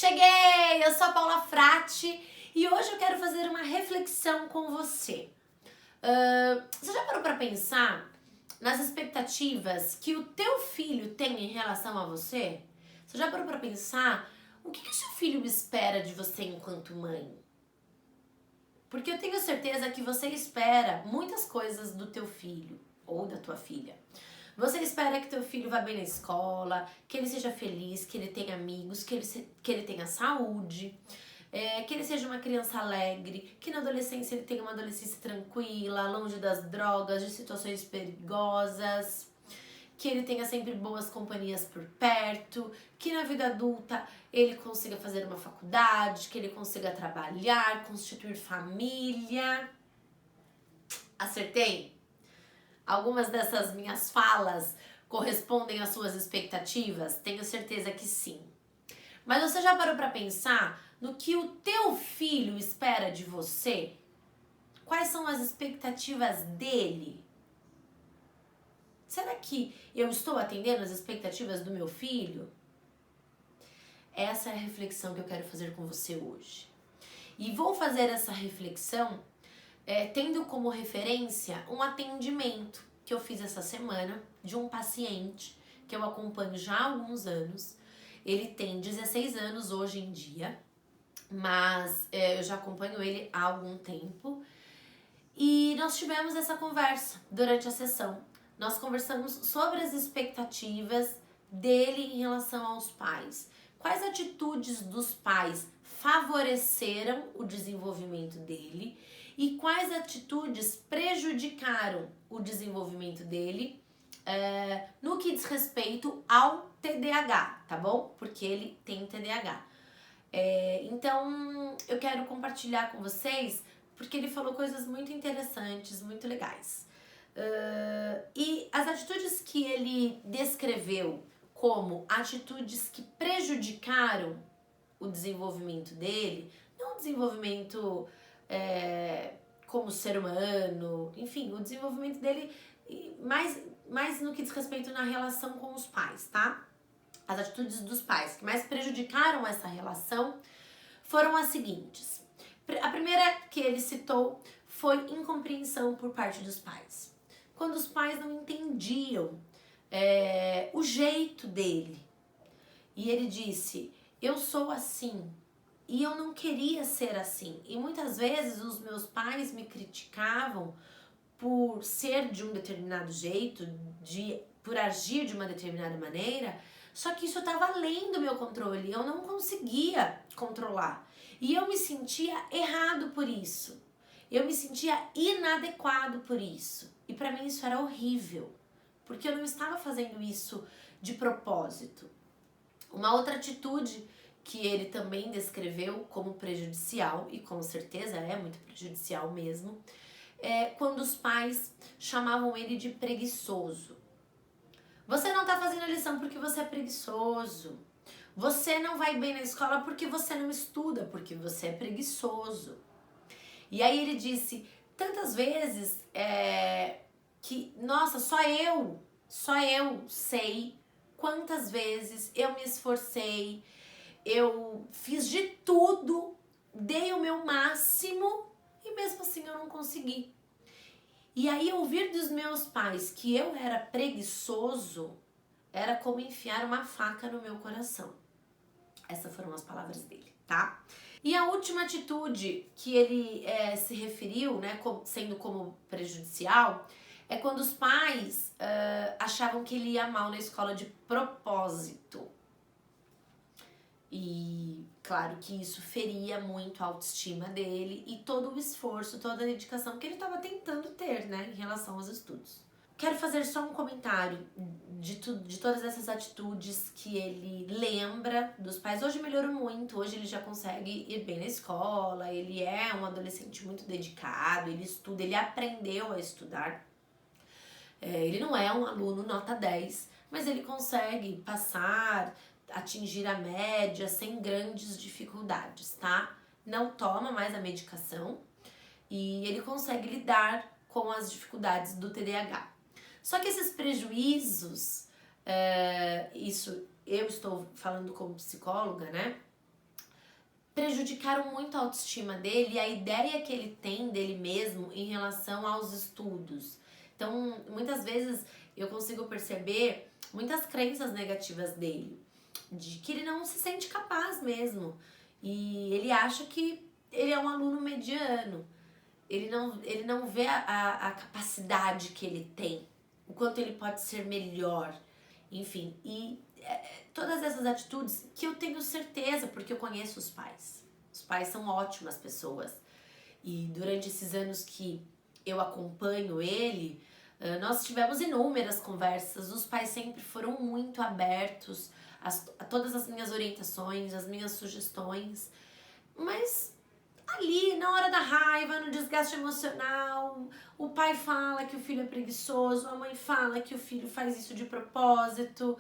Cheguei! Eu sou a Paula Frati e hoje eu quero fazer uma reflexão com você. Você já parou para pensar nas expectativas que o teu filho tem em relação a você? Você já parou para pensar o que o seu filho espera de você enquanto mãe? Porque eu tenho certeza que você espera muitas coisas do teu filho ou da tua filha. Você espera que teu filho vá bem na escola, que ele seja feliz, que ele tenha amigos, que ele tenha saúde, que ele seja uma criança alegre, que na adolescência ele tenha uma adolescência tranquila, longe das drogas, de situações perigosas, que ele tenha sempre boas companhias por perto, que na vida adulta ele consiga fazer uma faculdade, que ele consiga trabalhar, constituir família. Acertei? Algumas dessas minhas falas correspondem às suas expectativas? Tenho certeza que sim. Mas você já parou para pensar no que o teu filho espera de você? Quais são as expectativas dele? Será que eu estou atendendo as expectativas do meu filho? Essa é a reflexão que eu quero fazer com você hoje. E vou fazer essa reflexão tendo como referência um atendimento que eu fiz essa semana de um paciente que eu acompanho já há alguns anos. Ele tem 16 anos hoje em dia, mas eu já acompanho ele há algum tempo. E nós tivemos essa conversa durante a sessão. Nós conversamos sobre as expectativas dele em relação aos pais. Quais atitudes dos pais favoreceram o desenvolvimento dele e quais atitudes prejudicaram o desenvolvimento dele no que diz respeito ao TDAH, tá bom? Porque ele tem TDAH. Então, eu quero compartilhar com vocês porque ele falou coisas muito interessantes, muito legais. E as atitudes que ele descreveu como atitudes que prejudicaram o desenvolvimento dele, não o desenvolvimento como ser humano, enfim, o desenvolvimento dele mais no que diz respeito na relação com os pais, tá? As atitudes dos pais que mais prejudicaram essa relação foram as seguintes. A primeira que ele citou foi incompreensão por parte dos pais. Quando os pais não entendiam o jeito dele. E ele disse, eu sou assim e eu não queria ser assim. E muitas vezes os meus pais me criticavam por ser de um determinado jeito, por agir de uma determinada maneira, só que isso estava além do meu controle, eu não conseguia controlar. E eu me sentia errado por isso. Eu me sentia inadequado por isso. E para mim isso era horrível, porque eu não estava fazendo isso de propósito. Uma outra atitude que ele também descreveu como prejudicial, e com certeza é muito prejudicial mesmo, quando os pais chamavam ele de preguiçoso. Você não tá fazendo a lição porque você é preguiçoso. Você não vai bem na escola porque você não estuda, porque você é preguiçoso. E aí ele disse tantas vezes que, nossa, só eu sei quantas vezes eu me esforcei, eu fiz de tudo, dei o meu máximo e mesmo assim eu não consegui. E aí ouvir dos meus pais que eu era preguiçoso era como enfiar uma faca no meu coração. Essas foram as palavras dele, tá? E a última atitude que ele se referiu, né, sendo como prejudicial, é quando os pais achavam que ele ia mal na escola de propósito. E claro que isso feria muito a autoestima dele e todo o esforço, toda a dedicação que ele estava tentando ter, né, em relação aos estudos. Quero fazer só um comentário de todas essas atitudes que ele lembra dos pais. Hoje melhorou muito, hoje ele já consegue ir bem na escola, ele é um adolescente muito dedicado, ele estuda, ele aprendeu a estudar. Ele não é um aluno nota 10, mas ele consegue passar, atingir a média sem grandes dificuldades, tá? Não toma mais a medicação e ele consegue lidar com as dificuldades do TDAH. Só que esses prejuízos, isso eu estou falando como psicóloga, né? prejudicaram muito a autoestima dele e a ideia que ele tem dele mesmo em relação aos estudos. Então, muitas vezes eu consigo perceber muitas crenças negativas dele, de que ele não se sente capaz mesmo. E ele acha que ele é um aluno mediano. Ele não vê a capacidade que ele tem, o quanto ele pode ser melhor. Enfim, todas essas atitudes que eu tenho certeza, porque eu conheço os pais. Os pais são ótimas pessoas. E durante esses anos que eu acompanho ele, nós tivemos inúmeras conversas. Os pais sempre foram muito abertos a todas as minhas orientações, as minhas sugestões. Mas ali, na hora da raiva, no desgaste emocional, o pai fala que o filho é preguiçoso, a mãe fala que o filho faz isso de propósito,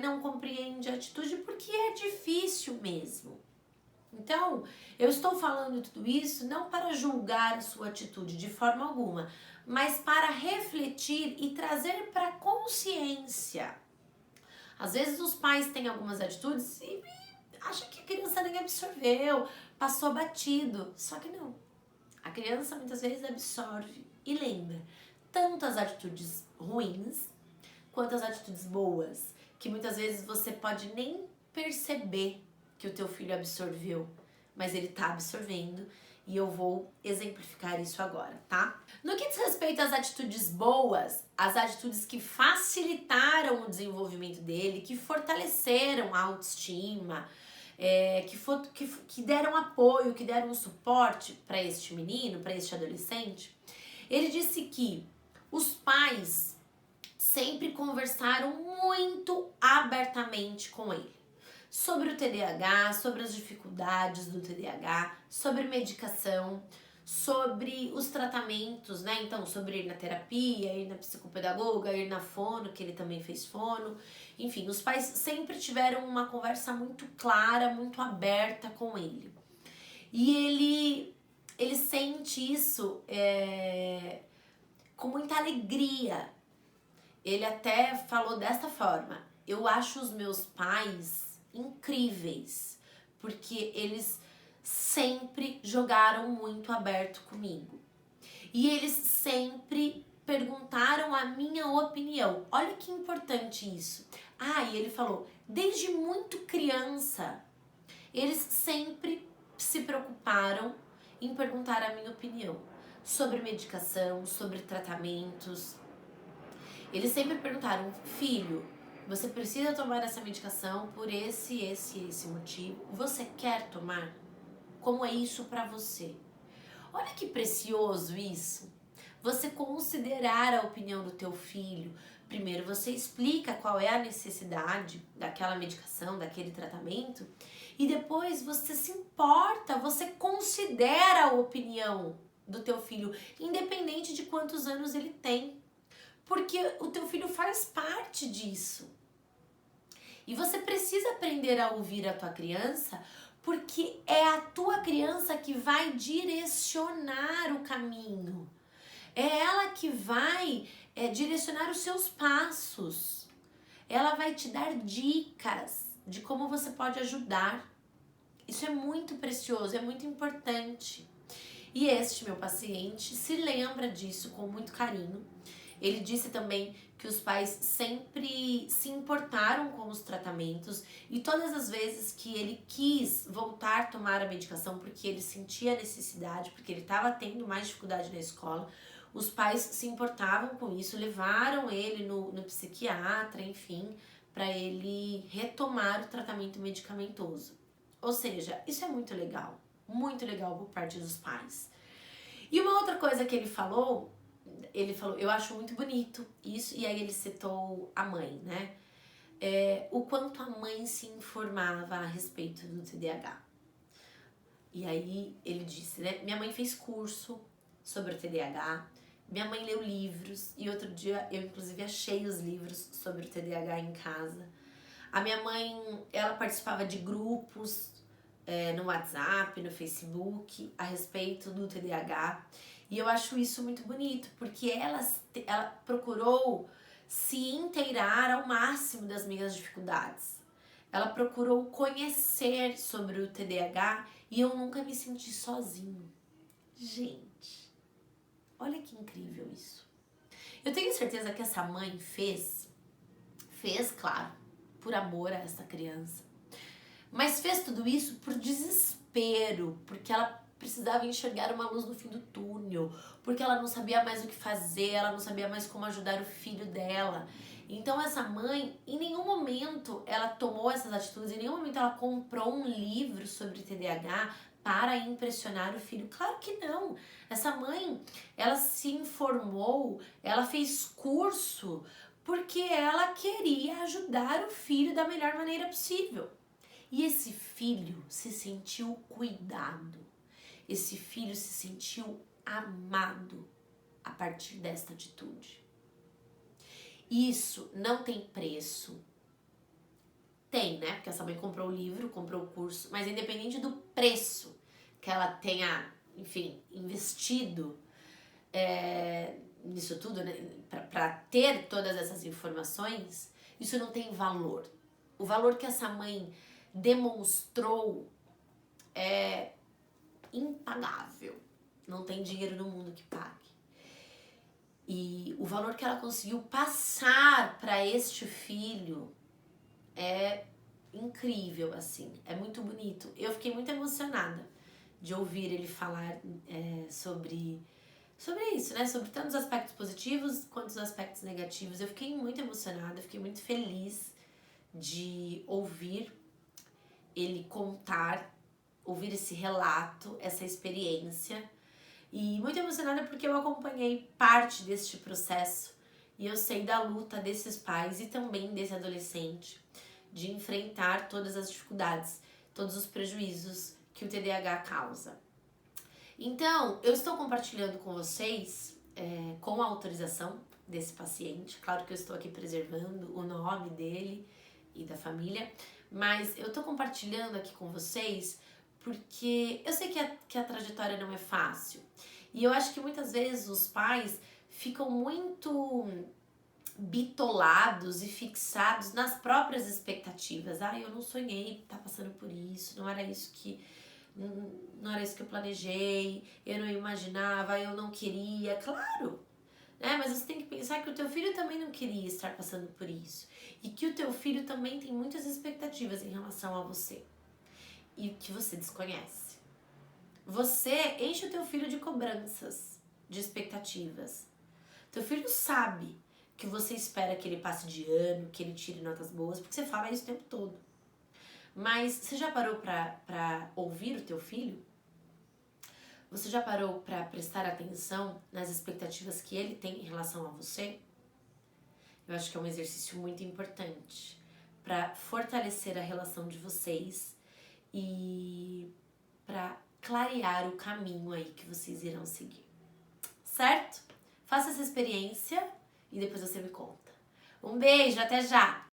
não compreende a atitude porque é difícil mesmo. Então, eu estou falando tudo isso não para julgar a sua atitude de forma alguma, mas para refletir e trazer para consciência. Às vezes os pais têm algumas atitudes e acham que a criança nem absorveu, passou batido. Só que não. A criança muitas vezes absorve e lembra tanto as atitudes ruins quanto as atitudes boas, que muitas vezes você pode nem perceber que o teu filho absorveu, mas ele tá absorvendo e eu vou exemplificar isso agora, tá? No que diz respeito às atitudes boas, as atitudes que facilitaram o desenvolvimento dele, que fortaleceram a autoestima, que deram apoio, que deram suporte para este menino, para este adolescente, ele disse que os pais sempre conversaram muito abertamente com ele sobre o TDAH, sobre as dificuldades do TDAH, sobre medicação, sobre os tratamentos, né? Então, sobre ir na terapia, ir na psicopedagoga, ir na fono, que ele também fez fono. Enfim, os pais sempre tiveram uma conversa muito clara, muito aberta com ele. E ele sente isso com muita alegria. Ele até falou desta forma: eu acho os meus pais incríveis, porque eles sempre jogaram muito aberto comigo. E eles sempre perguntaram a minha opinião. Olha que importante isso. E ele falou, desde muito criança, eles sempre se preocuparam em perguntar a minha opinião sobre medicação, sobre tratamentos. Eles sempre perguntaram, filho, você precisa tomar essa medicação por esse motivo. Você quer tomar? Como é isso para você? Olha que precioso isso. Você considerar a opinião do teu filho. Primeiro você explica qual é a necessidade daquela medicação, daquele tratamento. E depois você se importa, você considera a opinião do teu filho, independente de quantos anos ele tem. Porque o teu filho faz parte disso. E você precisa aprender a ouvir a tua criança, porque é a tua criança que vai direcionar o caminho. É ela que vai direcionar os seus passos. Ela vai te dar dicas de como você pode ajudar. Isso é muito precioso, é muito importante. E este meu paciente se lembra disso com muito carinho. Ele disse também que os pais sempre se importaram com os tratamentos e todas as vezes que ele quis voltar a tomar a medicação porque ele sentia a necessidade, porque ele estava tendo mais dificuldade na escola, os pais se importavam com isso, levaram ele no psiquiatra, enfim, para ele retomar o tratamento medicamentoso. Ou seja, isso é muito legal por parte dos pais. E uma outra coisa que ele falou, eu acho muito bonito isso, e aí ele citou a mãe, né? O quanto a mãe se informava a respeito do TDAH. E aí ele disse, né? Minha mãe fez curso sobre o TDAH, minha mãe leu livros, e outro dia eu inclusive achei os livros sobre o TDAH em casa. A minha mãe, ela participava de grupos no WhatsApp, no Facebook, a respeito do TDAH. E eu acho isso muito bonito, porque ela procurou se inteirar ao máximo das minhas dificuldades. ela procurou conhecer sobre o TDAH e eu nunca me senti sozinho. Gente, olha que incrível isso. Eu tenho certeza que essa mãe fez, claro, por amor a essa criança. Mas fez tudo isso por desespero, porque ela precisava enxergar uma luz no fim do túnel, porque ela não sabia mais o que fazer, ela não sabia mais como ajudar o filho dela. Então essa mãe, em nenhum momento ela tomou essas atitudes, em nenhum momento ela comprou um livro sobre TDAH para impressionar o filho. Claro que não. Essa mãe, ela se informou, ela fez curso, porque ela queria ajudar o filho da melhor maneira possível. E esse filho se sentiu cuidado. Esse filho se sentiu amado a partir desta atitude. Isso não tem preço. Tem, né? Porque essa mãe comprou o livro, comprou o curso, mas independente do preço que ela tenha, enfim, investido nisso tudo, né? Para ter todas essas informações, isso não tem valor. O valor que essa mãe demonstrou é impagável. Não tem dinheiro no mundo que pague. E o valor que ela conseguiu passar para este filho é incrível, assim. É muito bonito. Eu fiquei muito emocionada de ouvir ele falar sobre isso, né? Sobre tantos aspectos positivos quanto os aspectos negativos. Eu fiquei muito emocionada, fiquei muito feliz de ouvir ele contar, ouvir esse relato, essa experiência. E muito emocionada porque eu acompanhei parte deste processo e eu sei da luta desses pais e também desse adolescente de enfrentar todas as dificuldades, todos os prejuízos que o TDAH causa. Então, eu estou compartilhando com vocês, com a autorização desse paciente. Claro que eu estou aqui preservando o nome dele e da família, mas eu tô compartilhando aqui com vocês porque eu sei que a trajetória não é fácil. E eu acho que muitas vezes os pais ficam muito bitolados e fixados nas próprias expectativas. Eu não sonhei estar passando por isso, não era isso que eu planejei, eu não imaginava, eu não queria. Claro, né? Mas você tem que pensar que o teu filho também não queria estar passando por isso. E que o teu filho também tem muitas expectativas em relação a você. E que você desconhece. Você enche o teu filho de cobranças, de expectativas. Teu filho sabe que você espera que ele passe de ano, que ele tire notas boas, porque você fala isso o tempo todo. Mas você já parou pra ouvir o teu filho? Você já parou pra prestar atenção nas expectativas que ele tem em relação a você? Eu acho que é um exercício muito importante para fortalecer a relação de vocês e para clarear o caminho aí que vocês irão seguir. Certo? Faça essa experiência e depois você me conta. Um beijo, até já!